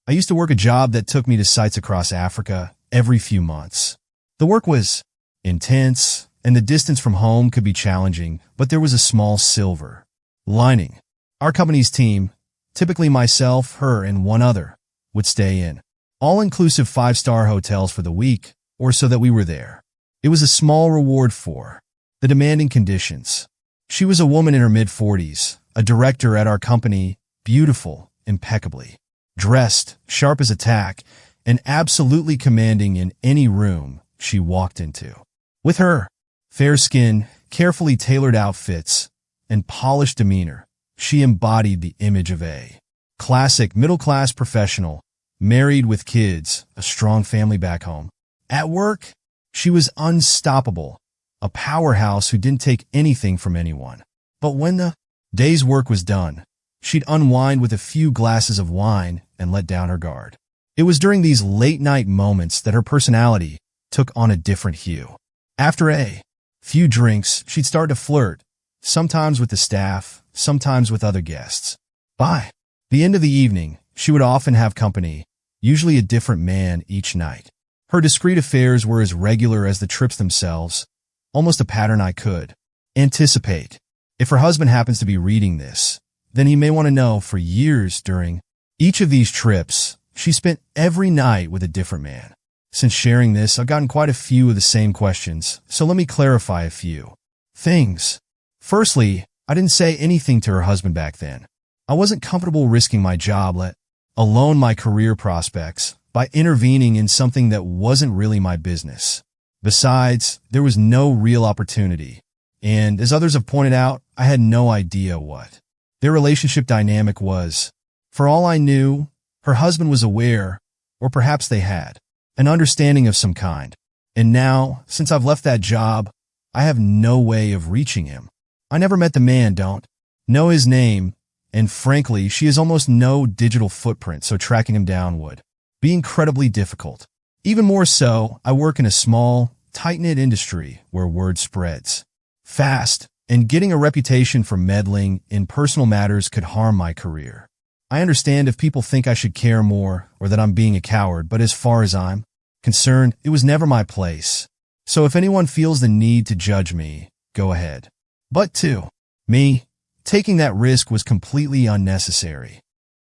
I used to work a job that took me to sites across Africa every few months. The work was intense, and the distance from home could be challenging, but there was a small silver lining. Our company's team, typically myself, her, and one other, would stay in all-inclusive 5-star hotels for the week, or so that we were there. It was a small reward for the demanding conditions. She was a woman in her mid-40s, a director at our company, beautiful, impeccably dressed, sharp as a tack, and absolutely commanding in any room she walked into. With her fair skin, carefully tailored outfits, and polished demeanor, she embodied the image of a classic middle-class professional, married with kids, a strong family back home. At work, she was unstoppable, a powerhouse who didn't take anything from anyone. But when the day's work was done, she'd unwind with a few glasses of wine and let down her guard. It was during these late-night moments that her personality took on a different hue. After a few drinks, she'd start to flirt, sometimes with the staff, sometimes with other guests. By the end of the evening, she would often have company, usually a different man each night. Her discreet affairs were as regular as the trips themselves, almost a pattern I could anticipate. If her husband happens to be reading this, then he may want to know for years during each of these trips, she spent every night with a different man. Since sharing this, I've gotten quite a few of the same questions, so let me clarify a few things. Firstly, I didn't say anything to her husband back then. I wasn't comfortable risking my job, let alone my career prospects, by intervening in something that wasn't really my business. Besides, there was no real opportunity, and as others have pointed out, I had no idea what their relationship dynamic was. For all I knew, her husband was aware, or perhaps they had an understanding of some kind. And now, since I've left that job, I have no way of reaching him. I never met the man, don't know his name, and frankly, she has almost no digital footprint, so tracking him down would be incredibly difficult. Even more so, I work in a small, tight-knit industry where word spreads fast, and getting a reputation for meddling in personal matters could harm my career. I understand if people think I should care more or that I'm being a coward, but as far as I'm concerned, it was never my place. So if anyone feels the need to judge me, go ahead. But to me, taking that risk was completely unnecessary.